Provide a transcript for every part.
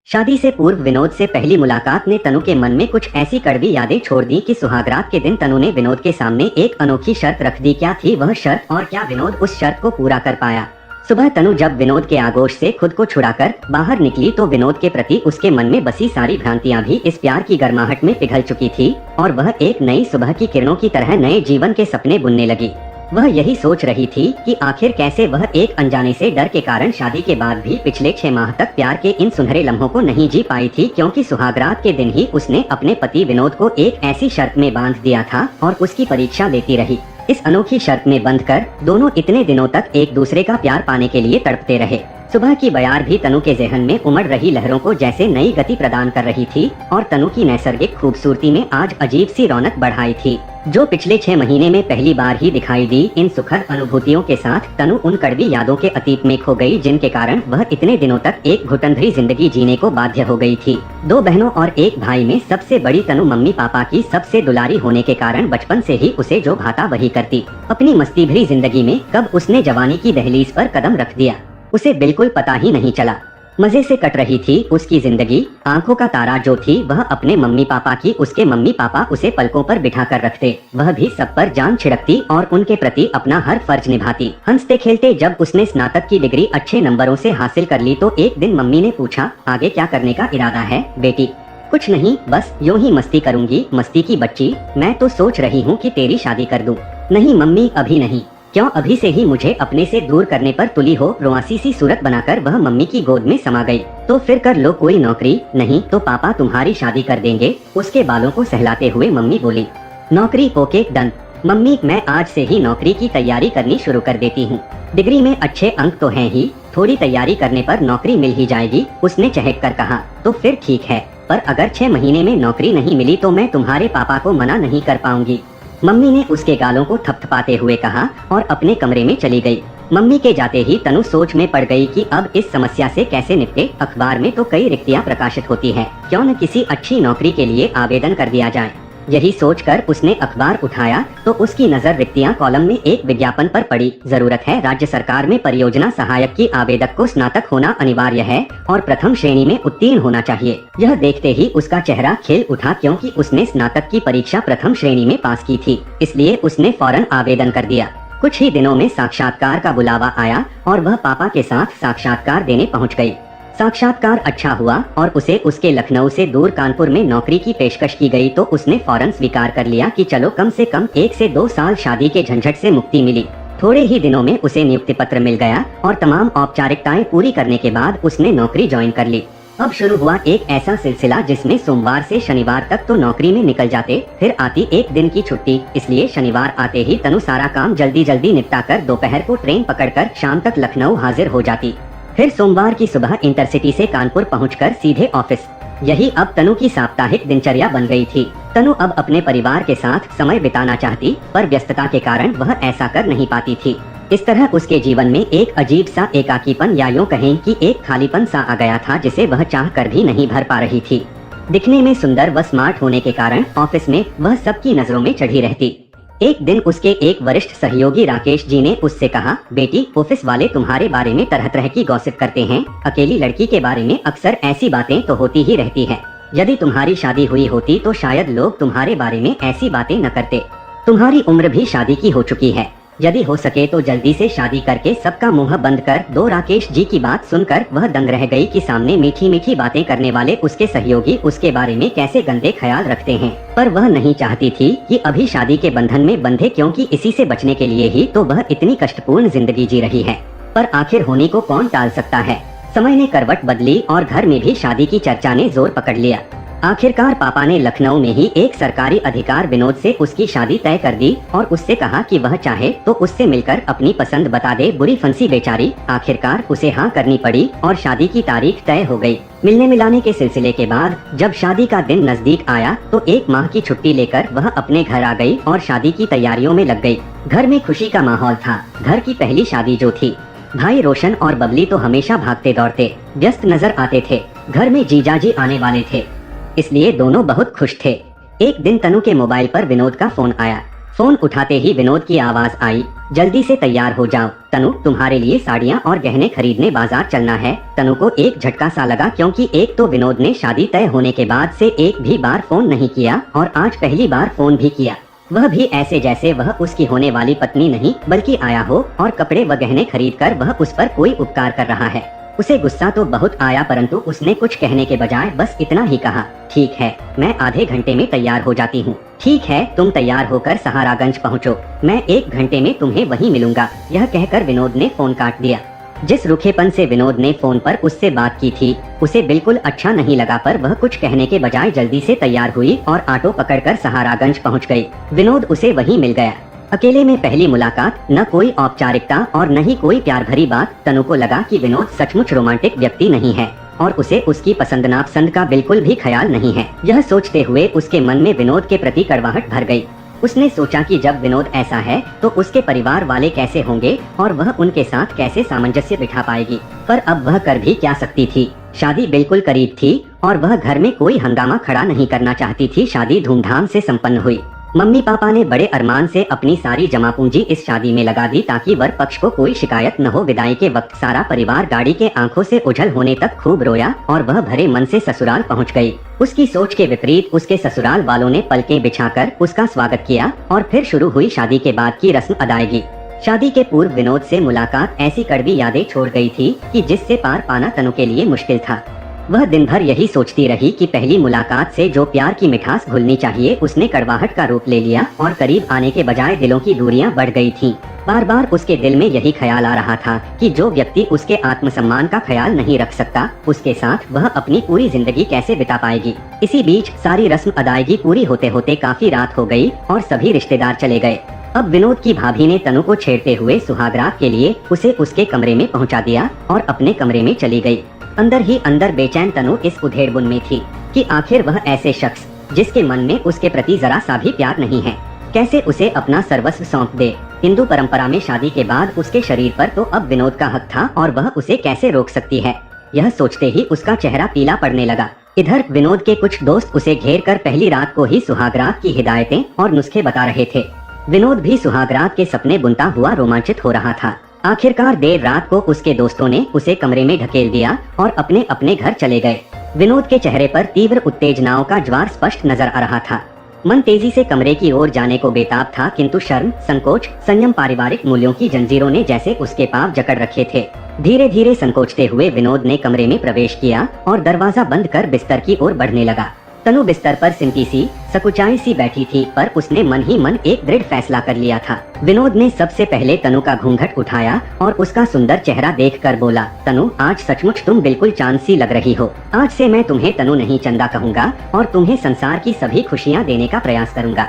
शादी से पूर्व विनोद से पहली मुलाकात ने तनु के मन में कुछ ऐसी कड़वी यादें छोड़ दी कि सुहागरात के दिन तनु ने विनोद के सामने एक अनोखी शर्त रख दी। क्या थी वह शर्त और क्या विनोद उस शर्त को पूरा कर पाया? सुबह तनु जब विनोद के आगोश से खुद को छुड़ाकर बाहर निकली तो विनोद के प्रति उसके मन में बसी सारी भ्रांतियां भी इस प्यार की गर्माहट में पिघल चुकी थी और वह एक नई सुबह की किरणों की तरह नए जीवन के सपने बुनने लगी। वह यही सोच रही थी कि आखिर कैसे वह एक अनजाने से डर के कारण शादी के बाद भी पिछले 6 माह तक प्यार के इन सुनहरे लम्हों को नहीं जी पाई थी, क्योंकि सुहागरात के दिन ही उसने अपने पति विनोद को एक ऐसी शर्त में बांध दिया था और उसकी परीक्षा लेती रही। इस अनोखी शर्त में बंधकर दोनों इतने दिनों तक एक दूसरे का प्यार पाने के लिए तड़पते रहे। सुबह की बयार भी तनु के जहन में उमड़ रही लहरों को जैसे नई गति प्रदान कर रही थी और तनु की नैसर्गिक खूबसूरती में आज अजीब सी रौनक बढ़ाई थी, जो पिछले 6 महीने में पहली बार ही दिखाई दी। इन सुखद अनुभूतियों के साथ तनु उन कड़वी यादों के अतीत में खो गई जिनके कारण वह इतने दिनों तक एक घुटनभरी जिंदगी जीने को बाध्य हो गई थी। 2 बहनों और एक भाई में सबसे बड़ी तनु मम्मी पापा की सबसे दुलारी होने के कारण बचपन से ही उसे जो भाता वही करती। अपनी मस्ती भरी जिंदगी में कब उसने जवानी की दहलीज पर कदम रख दिया, उसे बिल्कुल पता ही नहीं चला। मजे से कट रही थी उसकी जिंदगी। आंखों का तारा जो थी वह अपने मम्मी पापा की, उसके मम्मी पापा उसे पलकों पर बिठा कर रखते। वह भी सब पर जान छिड़कती और उनके प्रति अपना हर फर्ज निभाती। हंसते खेलते जब उसने स्नातक की डिग्री अच्छे नंबरों से हासिल कर ली तो एक दिन मम्मी ने पूछा, आगे क्या करने का इरादा है बेटी? कुछ नहीं, बस यूं ही मस्ती करूंगी। मस्ती की बच्ची, मैं तो सोच रही हूँ कि तेरी शादी कर दूं। नहीं मम्मी, अभी नहीं। क्यों? अभी से ही मुझे अपने से दूर करने पर तुली हो? रुआसी सी सूरत बनाकर वह मम्मी की गोद में समा गई। तो फिर कर लो कोई नौकरी, नहीं तो पापा तुम्हारी शादी कर देंगे। उसके बालों को सहलाते हुए मम्मी बोली। नौकरी? ओके डन मम्मी, मैं आज से ही नौकरी की तैयारी करनी शुरू कर देती हूँ। डिग्री में अच्छे अंक तो हैं ही, थोड़ी तैयारी करने पर नौकरी मिल ही जाएगी। उसने चहक कर कहा। तो फिर ठीक है, पर अगर 6 महीने में नौकरी नहीं मिली तो मैं तुम्हारे पापा को मना नहीं कर पाऊंगी। मम्मी ने उसके गालों को थपथपाते हुए कहा और अपने कमरे में चली गई। मम्मी के जाते ही तनु सोच में पड़ गई कि अब इस समस्या से कैसे निपटे। अखबार में तो कई रिक्तियां प्रकाशित होती हैं, क्यों न किसी अच्छी नौकरी के लिए आवेदन कर दिया जाए। यही सोचकर उसने अखबार उठाया तो उसकी नजर रिक्तियां कॉलम में एक विज्ञापन पर पड़ी। जरूरत है राज्य सरकार में परियोजना सहायक की, आवेदक को स्नातक होना अनिवार्य है और प्रथम श्रेणी में उत्तीर्ण होना चाहिए। यह देखते ही उसका चेहरा खिल उठा, क्योंकि उसने स्नातक की परीक्षा प्रथम श्रेणी में पास की थी, इसलिए उसने फौरन आवेदन कर दिया। कुछ ही दिनों में साक्षात्कार का बुलावा आया और वह पापा के साथ साक्षात्कार देने पहुँच गयी। साक्षात्कार अच्छा हुआ और उसे उसके लखनऊ से दूर कानपुर में नौकरी की पेशकश की गई तो उसने फौरन स्वीकार कर लिया कि चलो कम से कम 1 से 2 साल शादी के झंझट से मुक्ति मिली। थोड़े ही दिनों में उसे नियुक्ति पत्र मिल गया और तमाम औपचारिकताएं पूरी करने के बाद उसने नौकरी ज्वाइन कर ली। अब शुरू हुआ एक ऐसा सिलसिला जिसमें सोमवार से शनिवार तक तो नौकरी में निकल जाते, फिर आती एक दिन की छुट्टी। इसलिए शनिवार आते ही तनु सारा काम जल्दी जल्दी निपटाकर दोपहर को ट्रेन पकड़कर शाम तक लखनऊ हाजिर हो जाती। फिर सोमवार की सुबह इंटरसिटी से कानपुर पहुंचकर सीधे ऑफिस। यही अब तनु की साप्ताहिक दिनचर्या बन गई थी। तनु अब अपने परिवार के साथ समय बिताना चाहती, पर व्यस्तता के कारण वह ऐसा कर नहीं पाती थी। इस तरह उसके जीवन में एक अजीब सा एकाकीपन, या यूं कहें कि एक खालीपन सा आ गया था जिसे वह चाह कर भी नहीं भर पा रही थी। दिखने में सुंदर व स्मार्ट होने के कारण ऑफिस में वह सबकी नजरों में चढ़ी रहती। एक दिन उसके एक वरिष्ठ सहयोगी राकेश जी ने उससे कहा, बेटी ऑफिस वाले तुम्हारे बारे में तरह तरह की गॉसिप करते हैं। अकेली लड़की के बारे में अक्सर ऐसी बातें तो होती ही रहती है। यदि तुम्हारी शादी हुई होती तो शायद लोग तुम्हारे बारे में ऐसी बातें न करते। तुम्हारी उम्र भी शादी की हो चुकी है। यदि हो सके तो जल्दी से शादी करके सबका मुंह बंद कर दो। राकेश जी की बात सुनकर वह दंग रह गई कि सामने मीठी मीठी बातें करने वाले उसके सहयोगी उसके बारे में कैसे गंदे ख्याल रखते हैं। पर वह नहीं चाहती थी कि अभी शादी के बंधन में बंधे, क्योंकि इसी से बचने के लिए ही तो वह इतनी कष्टपूर्ण जिंदगी जी रही है। पर आखिर होने को कौन टाल सकता है। समय ने करवट बदली और घर में भी शादी की चर्चा ने जोर पकड़ लिया। आखिरकार पापा ने लखनऊ में ही एक सरकारी अधिकार विनोद से उसकी शादी तय कर दी और उससे कहा कि वह चाहे तो उससे मिलकर अपनी पसंद बता दे। बुरी फंसी बेचारी, आखिरकार उसे हाँ करनी पड़ी और शादी की तारीख तय हो गई। मिलने मिलाने के सिलसिले के बाद जब शादी का दिन नजदीक आया तो 1 माह की छुट्टी लेकर वह अपने घर आ गई और शादी की तैयारियों में लग गई। घर में खुशी का माहौल था। घर की पहली शादी जो थी। भाई रोशन और बबली तो हमेशा भागते दौड़ते व्यस्त नजर आते थे। घर में जीजाजी आने वाले थे, इसलिए दोनों बहुत खुश थे। एक दिन तनु के मोबाइल पर विनोद का फोन आया। फोन उठाते ही विनोद की आवाज आई, जल्दी से तैयार हो जाओ तनु, तुम्हारे लिए साड़ियाँ और गहने खरीदने बाजार चलना है। तनु को एक झटका सा लगा, क्योंकि एक तो विनोद ने शादी तय होने के बाद से एक भी बार फोन नहीं किया और आज पहली बार फोन भी किया, वह भी ऐसे जैसे वह उसकी होने वाली पत्नी नहीं बल्कि आया हो और कपड़े व गहने खरीद कर वह उस पर कोई उपकार कर रहा है। उसे गुस्सा तो बहुत आया, परंतु उसने कुछ कहने के बजाय बस इतना ही कहा, ठीक है, मैं आधे घंटे में तैयार हो जाती हूँ। ठीक है, तुम तैयार होकर सहारागंज पहुँचो, मैं 1 घंटे में तुम्हें वहीं मिलूंगा। यह कहकर विनोद ने फोन काट दिया। जिस रूखेपन से विनोद ने फोन पर उससे बात की थी उसे बिल्कुल अच्छा नहीं लगा, पर वह कुछ कहने के बजाय जल्दी से तैयार हुई और ऑटो पकड़कर सहारागंज पहुँच गई। विनोद उसे वहीं मिल गया। अकेले में पहली मुलाकात, न कोई औपचारिकता और न ही कोई प्यार भरी बात। तनु को लगा कि विनोद सचमुच रोमांटिक व्यक्ति नहीं है और उसे उसकी पसंद नापसंद का बिल्कुल भी ख्याल नहीं है। यह सोचते हुए उसके मन में विनोद के प्रति कड़वाहट भर गई। उसने सोचा कि जब विनोद ऐसा है तो उसके परिवार वाले कैसे होंगे और वह उनके साथ कैसे सामंजस्य बिठा पाएगी। पर अब वह कर भी क्या सकती थी। शादी बिल्कुल करीब थी और वह घर में कोई हंगामा खड़ा नहीं करना चाहती थी। शादी धूमधाम से संपन्न हुई। मम्मी पापा ने बड़े अरमान से अपनी सारी जमा पूंजी इस शादी में लगा दी ताकि वर पक्ष को कोई शिकायत न हो। विदाई के वक्त सारा परिवार गाड़ी के आंखों से ओझल होने तक खूब रोया और वह भरे मन से ससुराल पहुंच गई। उसकी सोच के विपरीत उसके ससुराल वालों ने पलकें बिछाकर उसका स्वागत किया और फिर शुरू हुई शादी के बाद की रस्म अदायगी। शादी के पूर्व विनोद से मुलाकात ऐसी कड़वी यादें छोड़ गई थी कि जिससे पार पाना तनु के लिए मुश्किल था। वह दिन भर यही सोचती रही कि पहली मुलाकात से जो प्यार की मिठास घुलनी चाहिए उसने कड़वाहट का रूप ले लिया और करीब आने के बजाय दिलों की दूरियां बढ़ गई थीं। बार बार उसके दिल में यही ख्याल आ रहा था कि जो व्यक्ति उसके आत्मसम्मान का ख्याल नहीं रख सकता उसके साथ वह अपनी पूरी जिंदगी कैसे बिता पाएगी। इसी बीच सारी रस्म अदायगी पूरी होते होते काफी रात हो गई और सभी रिश्तेदार चले गए। अब विनोद की भाभी ने तनु को छेड़ते हुए सुहागरात के लिए उसे उसके कमरे में पहुंचा दिया और अपने कमरे में चली गई। अंदर ही अंदर बेचैन तनु इस उधेड़बुन में थी कि आखिर वह ऐसे शख्स जिसके मन में उसके प्रति जरा सा भी प्यार नहीं है कैसे उसे अपना सर्वस्व सौंप दे। हिंदू परंपरा में शादी के बाद उसके शरीर पर तो अब विनोद का हक था और वह उसे कैसे रोक सकती है। यह सोचते ही उसका चेहरा पीला पड़ने लगा। इधर विनोद के कुछ दोस्त उसे घेर कर पहली रात को ही सुहागरात की हिदायतें और नुस्खे बता रहे थे। विनोद भी सुहागरात के सपने बुनता हुआ रोमांचित हो रहा था। आखिरकार देर रात को उसके दोस्तों ने उसे कमरे में ढकेल दिया और अपने अपने घर चले गए। विनोद के चेहरे पर तीव्र उत्तेजनाओं का ज्वार स्पष्ट नजर आ रहा था। मन तेजी से कमरे की ओर जाने को बेताब था, किंतु शर्म, संकोच, संयम, पारिवारिक मूल्यों की जंजीरों ने जैसे उसके पांव जकड़ रखे थे। धीरे धीरे संकोचते हुए विनोद ने कमरे में प्रवेश किया और दरवाजा बंद कर बिस्तर की ओर बढ़ने लगा। तनु बिस्तर पर सिमटी सी सकुचाई सी बैठी थी, पर उसने मन ही मन एक दृढ़ फैसला कर लिया था। विनोद ने सबसे पहले तनु का घूंघट उठाया और उसका सुंदर चेहरा देखकर बोला, तनु, आज सचमुच तुम बिल्कुल चांद सी लग रही हो। आज से मैं तुम्हें तनु नहीं चंदा कहूँगा और तुम्हें संसार की सभी खुशियाँ देने का प्रयास करूँगा।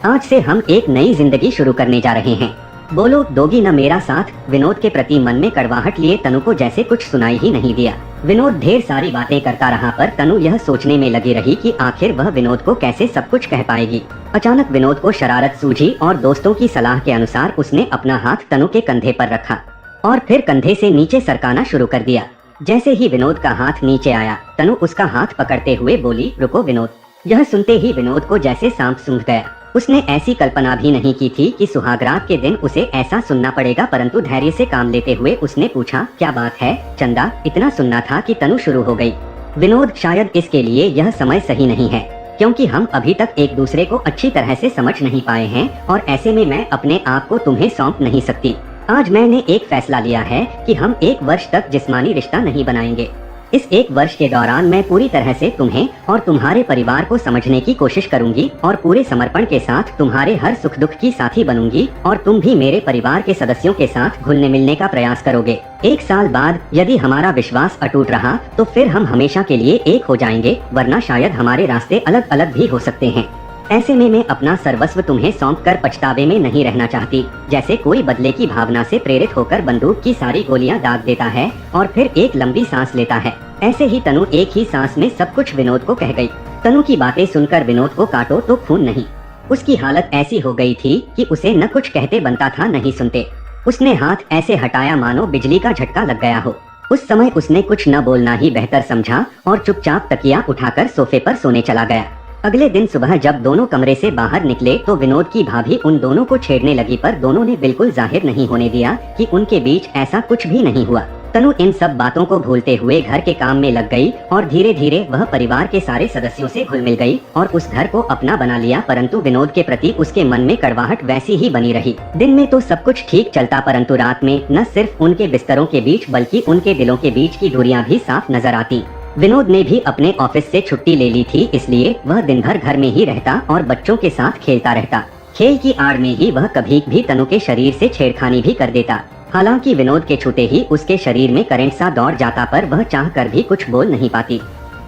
आज से हम एक नई जिंदगी शुरू करने जा रहे हैं। बोलो, दोगी न मेरा साथ? विनोद के प्रति मन में कड़वाहट लिए तनु को जैसे कुछ सुनाई ही नहीं दिया। विनोद ढेर सारी बातें करता रहा, पर तनु यह सोचने में लगी रही कि आखिर वह विनोद को कैसे सब कुछ कह पाएगी। अचानक विनोद को शरारत सूझी और दोस्तों की सलाह के अनुसार उसने अपना हाथ तनु के कंधे पर रखा और फिर कंधे से नीचे सरकाना शुरू कर दिया। जैसे ही विनोद का हाथ नीचे आया, तनु उसका हाथ पकड़ते हुए बोली, रुको विनोद। यह सुनते ही विनोद को जैसे सांप सूंघ गया। उसने ऐसी कल्पना भी नहीं की थी कि सुहागरात के दिन उसे ऐसा सुनना पड़ेगा, परंतु धैर्य से काम लेते हुए उसने पूछा, क्या बात है चंदा? इतना सुनना था कि तनु शुरू हो गई। विनोद, शायद इसके लिए यह समय सही नहीं है, क्योंकि हम अभी तक एक दूसरे को अच्छी तरह से समझ नहीं पाए हैं और ऐसे में मैं अपने आप को तुम्हें सौंप नहीं सकती। आज मैंने एक फैसला लिया है कि हम 1 वर्ष तक जिस्मानी रिश्ता नहीं बनाएंगे। इस 1 वर्ष के दौरान मैं पूरी तरह से तुम्हें और तुम्हारे परिवार को समझने की कोशिश करूंगी और पूरे समर्पण के साथ तुम्हारे हर सुख दुख की साथी बनूंगी और तुम भी मेरे परिवार के सदस्यों के साथ घुलने मिलने का प्रयास करोगे। 1 साल बाद यदि हमारा विश्वास अटूट रहा तो फिर हम हमेशा के लिए एक हो जाएंगे, वरना शायद हमारे रास्ते अलग अलग भी हो सकते हैं। ऐसे में मैं अपना सर्वस्व तुम्हें सौंप कर पछतावे में नहीं रहना चाहती, जैसे कोई बदले की भावना से प्रेरित होकर बंदूक की सारी गोलियां दाग देता है और फिर एक लंबी सांस लेता है। ऐसे ही तनु एक ही सांस में सब कुछ विनोद को कह गई। तनु की बातें सुनकर विनोद को काटो तो खून नहीं। उसकी हालत ऐसी हो गई थी कि उसे न कुछ कहते बनता था न ही सुनते। उसने हाथ ऐसे हटाया मानो बिजली का झटका लग गया हो। उस समय उसने कुछ न बोलना ही बेहतर समझा और चुपचाप तकिया उठाकर सोफे पर सोने चला गया। अगले दिन सुबह जब दोनों कमरे से बाहर निकले तो विनोद की भाभी उन दोनों को छेड़ने लगी, पर दोनों ने बिल्कुल जाहिर नहीं होने दिया कि उनके बीच ऐसा कुछ भी नहीं हुआ। तनु इन सब बातों को भूलते हुए घर के काम में लग गई और धीरे धीरे वह परिवार के सारे सदस्यों से घुल मिल गई और उस घर को अपना बना लिया, परंतु विनोद के प्रति उसके मन में कड़वाहट वैसी ही बनी रही। दिन में तो सब कुछ ठीक चलता, परंतु रात में न सिर्फ उनके बिस्तरों के बीच बल्कि उनके दिलों के बीच की दूरियां भी साफ नजर आती। विनोद ने भी अपने ऑफिस से छुट्टी ले ली थी, इसलिए वह दिन भर घर में ही रहता और बच्चों के साथ खेलता रहता। खेल की आड़ में ही वह कभी भी तनु के शरीर से छेड़खानी भी कर देता। हालांकि विनोद के छूते ही उसके शरीर में करंट सा दौड़ जाता, पर वह चाह कर भी कुछ बोल नहीं पाती।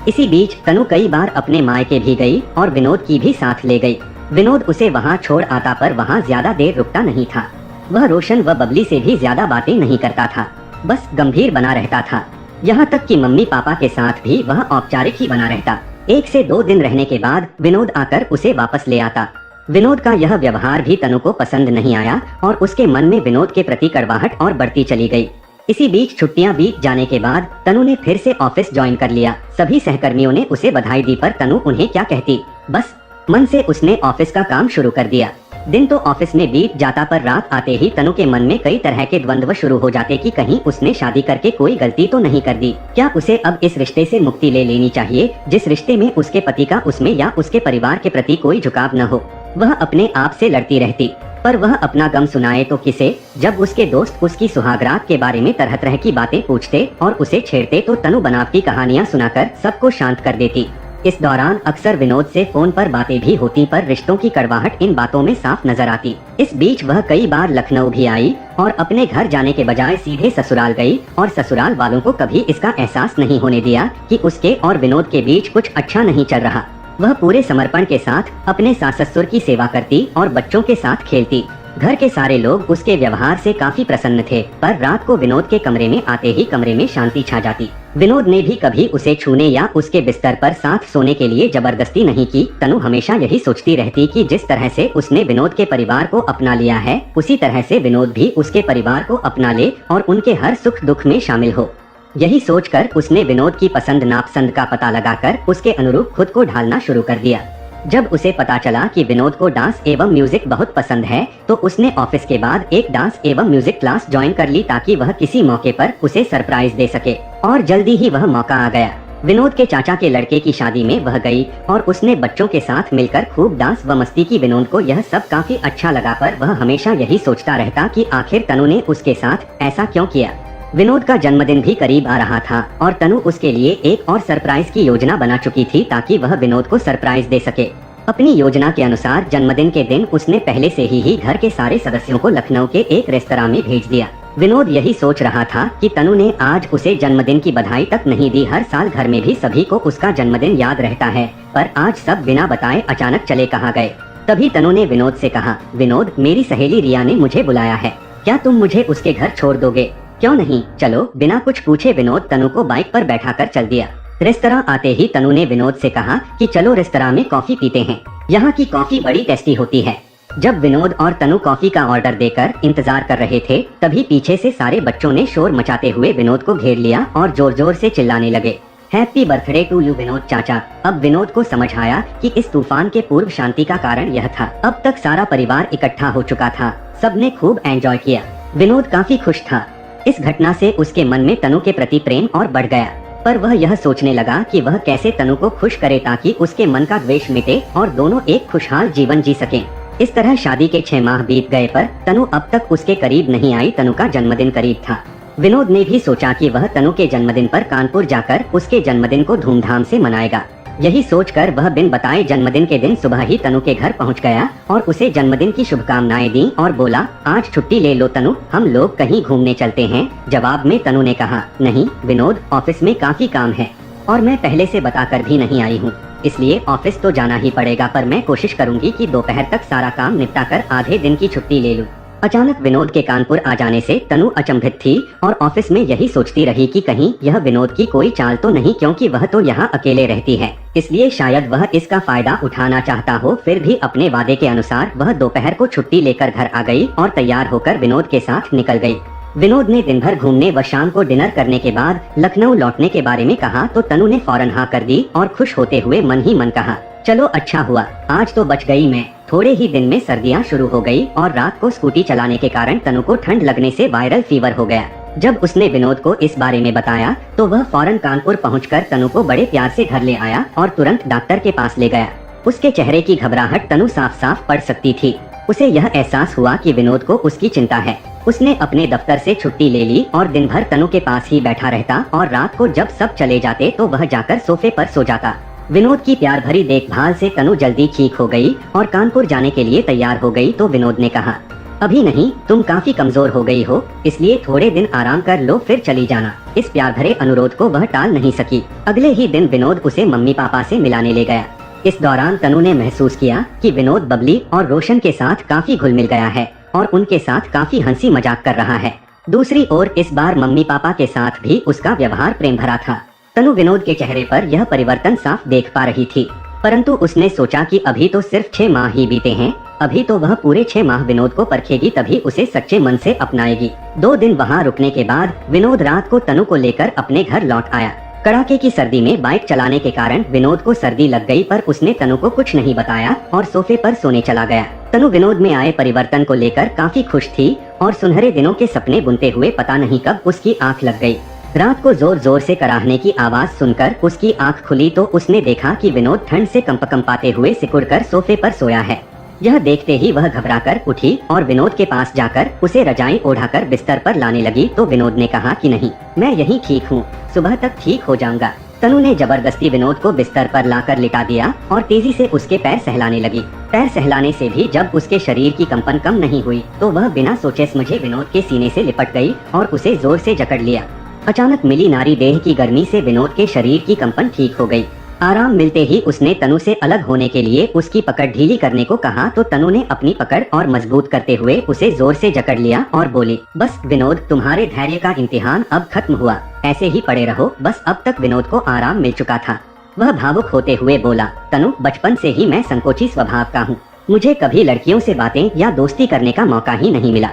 इसी बीच तनु कई बार अपने मायके भी गई और विनोद की भी साथ ले गई। विनोद उसे वहाँ छोड़ आता, पर वहाँ ज्यादा देर रुकता नहीं था। वह रोशन व बबली से भी ज्यादा बातें नहीं करता था, बस गंभीर बना रहता था। यहाँ तक कि मम्मी पापा के साथ भी वह औपचारिक ही बना रहता। 1 से 2 दिन रहने के बाद विनोद आकर उसे वापस ले आता। विनोद का यह व्यवहार भी तनु को पसंद नहीं आया और उसके मन में विनोद के प्रति कड़वाहट और बढ़ती चली गई। इसी बीच छुट्टियां बीत जाने के बाद तनु ने फिर से ऑफिस ज्वाइन कर लिया। सभी सहकर्मियों ने उसे बधाई दी, पर तनु उन्हें क्या कहती। बस मन से उसने ऑफिस का काम शुरू कर दिया। दिन तो ऑफिस में बीत जाता, पर रात आते ही तनु के मन में कई तरह के द्वंद्व शुरू हो जाते कि कहीं उसने शादी करके कोई गलती तो नहीं कर दी। क्या उसे अब इस रिश्ते से मुक्ति ले लेनी चाहिए, जिस रिश्ते में उसके पति का उसमें या उसके परिवार के प्रति कोई झुकाव न हो। वह अपने आप से लड़ती रहती, पर वह अपना गम सुनाए तो किसे। जब उसके दोस्त उसकी सुहागरात के बारे में तरह तरह की बातें पूछते और उसे छेड़ते तो तनु बनावटी कहानियां सुनाकर सबको शांत कर देती। इस दौरान अक्सर विनोद से फोन पर बातें भी होती, पर रिश्तों की कड़वाहट इन बातों में साफ नजर आती। इस बीच वह कई बार लखनऊ भी आई और अपने घर जाने के बजाय सीधे ससुराल गई और ससुराल वालों को कभी इसका एहसास नहीं होने दिया कि उसके और विनोद के बीच कुछ अच्छा नहीं चल रहा। वह पूरे समर्पण के साथ अपने सास ससुर की सेवा करती और बच्चों के साथ खेलती। घर के सारे लोग उसके व्यवहार से काफी प्रसन्न थे, पर रात को विनोद के कमरे में आते ही कमरे में शांति छा जाती। विनोद ने भी कभी उसे छूने या उसके बिस्तर पर साथ सोने के लिए जबरदस्ती नहीं की। तनु हमेशा यही सोचती रहती कि जिस तरह से उसने विनोद के परिवार को अपना लिया है, उसी तरह से विनोद भी उसके परिवार को अपना ले और उनके हर सुख दुख में शामिल हो। यही सोचकर उसने विनोद की पसंद नापसंद का पता लगाकर उसके अनुरूप खुद को ढालना शुरू कर दिया। जब उसे पता चला कि विनोद को डांस एवं म्यूजिक बहुत पसंद है, तो उसने ऑफिस के बाद एक डांस एवं म्यूजिक क्लास ज्वाइन कर ली, ताकि वह किसी मौके पर उसे सरप्राइज दे सके। और जल्दी ही वह मौका आ गया। विनोद के चाचा के लड़के की शादी में वह गई और उसने बच्चों के साथ मिलकर खूब डांस व मस्ती की। विनोद को यह सब काफी अच्छा लगा, पर वह हमेशा यही सोचता रहता कि आखिर तनु ने उसके साथ ऐसा क्यों किया। विनोद का जन्मदिन भी करीब आ रहा था और तनु उसके लिए एक और सरप्राइज की योजना बना चुकी थी, ताकि वह विनोद को सरप्राइज दे सके। अपनी योजना के अनुसार जन्मदिन के दिन उसने पहले से ही घर के सारे सदस्यों को लखनऊ के एक रेस्तरां में भेज दिया। विनोद यही सोच रहा था कि तनु ने आज उसे जन्मदिन की बधाई तक नहीं दी। हर साल घर में भी सभी को उसका जन्मदिन याद रहता है, पर आज सब बिना बताए अचानक चले कहाँ गए। तभी तनु ने विनोद से कहा, विनोद, मेरी सहेली रिया ने मुझे बुलाया है, क्या तुम मुझे उसके घर छोड़ दोगे? क्यों नहीं, चलो। बिना कुछ पूछे विनोद तनु को बाइक पर बैठाकर चल दिया। रेस्तरां आते ही तनु ने विनोद से कहा कि चलो रेस्तरां में कॉफी पीते हैं, यहाँ की कॉफी बड़ी टेस्टी होती है। जब विनोद और तनु कॉफी का ऑर्डर देकर इंतजार कर रहे थे, तभी पीछे से सारे बच्चों ने शोर मचाते हुए विनोद को घेर लिया और जोर जोर से चिल्लाने लगे, happy birthday to you Vinod चाचा। अब विनोद को समझ आया कि इस तूफान के पूर्व शांति का कारण यह था। अब तक सारा परिवार इकट्ठा हो चुका था, सबने खूब एंजॉय किया। विनोद काफी खुश था। इस घटना से उसके मन में तनु के प्रति प्रेम और बढ़ गया, पर वह यह सोचने लगा कि वह कैसे तनु को खुश करे ताकि उसके मन का द्वेष मिटे और दोनों एक खुशहाल जीवन जी सकें। इस तरह शादी के 6 माह बीत गए, पर तनु अब तक उसके करीब नहीं आई। तनु का जन्मदिन करीब था। विनोद ने भी सोचा कि वह तनु के जन्मदिन पर कानपुर जाकर उसके जन्मदिन को धूमधाम से मनाएगा। यही सोचकर वह बिन बताए जन्मदिन के दिन सुबह ही तनु के घर पहुंच गया और उसे जन्मदिन की शुभकामनाएं दी और बोला, आज छुट्टी ले लो तनु, हम लोग कहीं घूमने चलते हैं। जवाब में तनु ने कहा, नहीं विनोद, ऑफिस में काफी काम है और मैं पहले से बताकर भी नहीं आई हूँ, इसलिए ऑफिस तो जाना ही पड़ेगा, पर मैं कोशिश करूंगी कि दोपहर तक सारा काम निपटा कर आधे दिन की छुट्टी ले लूं। अचानक विनोद के कानपुर आ जाने से तनु अचंभित थी और ऑफिस में यही सोचती रही कि कहीं यह विनोद की कोई चाल तो नहीं, क्योंकि वह तो यहाँ अकेले रहती है, इसलिए शायद वह इसका फायदा उठाना चाहता हो। फिर भी अपने वादे के अनुसार वह दोपहर को छुट्टी लेकर घर आ गई और तैयार होकर विनोद के साथ निकल गई। विनोद ने दिन भर घूमने व शाम को डिनर करने के बाद लखनऊ लौटने के बारे में कहा तो तनु ने फौरन हाँ कर दी और खुश होते हुए मन ही मन कहा, चलो अच्छा हुआ, आज तो बच गई मैं। थोड़े ही दिन में सर्दियाँ शुरू हो गई और रात को स्कूटी चलाने के कारण तनु को ठंड लगने से वायरल फीवर हो गया। जब उसने विनोद को इस बारे में बताया तो वह फौरन कानपुर पहुंचकर तनु को बड़े प्यार से घर ले आया और तुरंत डॉक्टर के पास ले गया। उसके चेहरे की घबराहट तनु साफ साफ पढ़ सकती थी। उसे यह एहसास हुआ कि विनोद को उसकी चिंता है। उसने अपने दफ्तर से छुट्टी ले ली और दिन भर तनु के पास ही बैठा रहता और रात को जब सब चले जाते तो वह जाकर सोफे पर सो जाता। विनोद की प्यार भरी देखभाल से तनु जल्दी ठीक हो गई और कानपुर जाने के लिए तैयार हो गई तो विनोद ने कहा, अभी नहीं, तुम काफी कमजोर हो गई हो, इसलिए थोड़े दिन आराम कर लो फिर चली जाना। इस प्यार भरे अनुरोध को वह टाल नहीं सकी। अगले ही दिन विनोद उसे मम्मी पापा से मिलाने ले गया। इस दौरान तनु ने महसूस किया कि विनोद बबली और रोशन के साथ काफी घुल मिल गया है और उनके साथ काफी हंसी मजाक कर रहा है। दूसरी ओर इस बार मम्मी पापा के साथ भी उसका व्यवहार प्रेम भरा था। तनु विनोद के चेहरे पर यह परिवर्तन साफ देख पा रही थी, परंतु उसने सोचा कि अभी तो सिर्फ 6 माह ही बीते हैं, अभी तो वह पूरे 6 माह विनोद को परखेगी, तभी उसे सच्चे मन से अपनाएगी। 2 दिन वहाँ रुकने के बाद विनोद रात को तनु को लेकर अपने घर लौट आया। कड़ाके की सर्दी में बाइक चलाने के कारण विनोद को सर्दी लग गई, पर उसने तनु को कुछ नहीं बताया और सोफे पर सोने चला गया। तनु विनोद में आए परिवर्तन को लेकर काफी खुश थी और सुनहरे दिनों के सपने बुनते हुए पता नहीं कब उसकी आंख लग गई। रात को जोर जोर से कराहने की आवाज सुनकर उसकी आंख खुली तो उसने देखा कि विनोद ठंड से कंपकंपाते हुए सिकुड़कर सोफे पर सोया है। यह देखते ही वह घबराकर उठी और विनोद के पास जाकर उसे रजाई ओढ़ाकर बिस्तर पर लाने लगी तो विनोद ने कहा कि नहीं, मैं यहीं ठीक हूँ, सुबह तक ठीक हो जाऊंगा। तनु ने जबरदस्ती विनोद को बिस्तर पर लाकर लिटा दिया और तेजी से उसके पैर सहलाने लगी। पैर सहलाने से भी जब उसके शरीर की कंपन कम नहीं हुई तो वह बिना सोचे समझे विनोद के सीने से लिपट गई और उसे जोर से जकड़ लिया। अचानक मिली नारी देह की गर्मी से विनोद के शरीर की कंपन ठीक हो गई। आराम मिलते ही उसने तनु से अलग होने के लिए उसकी पकड़ ढीली करने को कहा तो तनु ने अपनी पकड़ और मजबूत करते हुए उसे जोर से जकड़ लिया और बोली, बस विनोद, तुम्हारे धैर्य का इम्तिहान अब खत्म हुआ, ऐसे ही पड़े रहो बस। अब तक विनोद को आराम मिल चुका था। वह भावुक होते हुए बोला, तनु, बचपन से ही मैं संकोची स्वभाव का हूँ, मुझे कभी लड़कियों से बातें या दोस्ती करने का मौका ही नहीं मिला,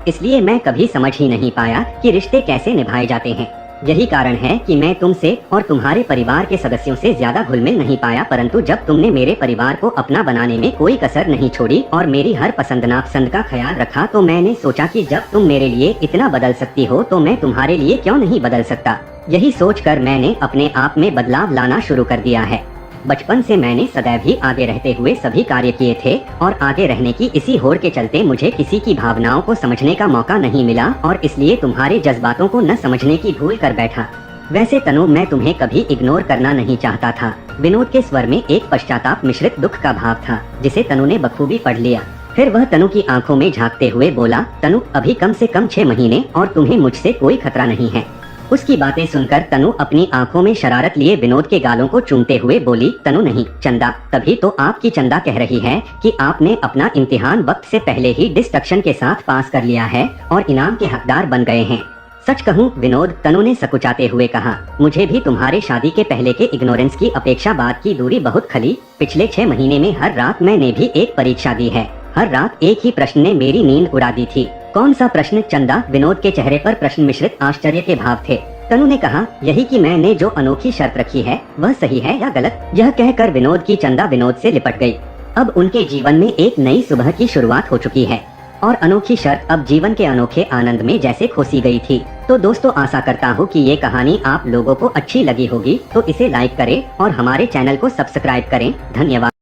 इसलिए मैं कभी समझ ही नहीं पाया कि रिश्ते कैसे निभाए जाते हैं। यही कारण है कि मैं तुमसे और तुम्हारे परिवार के सदस्यों से ज्यादा घुल मिल नहीं पाया, परंतु जब तुमने मेरे परिवार को अपना बनाने में कोई कसर नहीं छोड़ी और मेरी हर पसंद नापसंद का ख्याल रखा तो मैंने सोचा कि जब तुम मेरे लिए इतना बदल सकती हो तो मैं तुम्हारे लिए क्यों नहीं बदल सकता। यही सोचकर मैंने अपने आप में बदलाव लाना शुरू कर दिया है। बचपन से मैंने सदैव ही आगे रहते हुए सभी कार्य किए थे और आगे रहने की इसी होड़ के चलते मुझे किसी की भावनाओं को समझने का मौका नहीं मिला और इसलिए तुम्हारे जज्बातों को न समझने की भूल कर बैठा। वैसे तनु, मैं तुम्हें कभी इग्नोर करना नहीं चाहता था। विनोद के स्वर में एक पश्चाताप मिश्रित दुख का भाव था जिसे तनु ने बखूबी पढ़ लिया। फिर वह तनु की आंखों में झांकते हुए बोला, तनु, अभी कम से कम 6 महीने और तुम्हें मुझसे कोई खतरा नहीं है। उसकी बातें सुनकर तनु अपनी आंखों में शरारत लिए विनोद के गालों को चूमते हुए बोली, तनु नहीं, चंदा, तभी तो आपकी चंदा कह रही है कि आपने अपना इम्तिहान वक्त से पहले ही डिस्ट्रक्शन के साथ पास कर लिया है और इनाम के हकदार बन गए हैं। सच कहूँ विनोद, तनु ने सकुचाते हुए कहा, मुझे भी तुम्हारे शादी के पहले के इग्नोरेंस की अपेक्षा बाद की दूरी बहुत खली। पिछले 6 महीने में हर रात मैंने भी एक परीक्षा दी है। हर रात एक ही प्रश्न ने मेरी नींद उड़ा दी थी। कौन सा प्रश्न, चंदा? विनोद के चेहरे पर प्रश्न मिश्रित आश्चर्य के भाव थे। तनु ने कहा, यही कि मैंने जो अनोखी शर्त रखी है वह सही है या गलत। यह कहकर विनोद की चंदा विनोद से लिपट गई। अब उनके जीवन में एक नई सुबह की शुरुआत हो चुकी है और अनोखी शर्त अब जीवन के अनोखे आनंद में जैसे खोसी गई थी। तो दोस्तों, आशा करता हूँ कि ये कहानी आप लोगों को अच्छी लगी होगी, तो इसे लाइक करें और हमारे चैनल को सब्सक्राइब करें। धन्यवाद।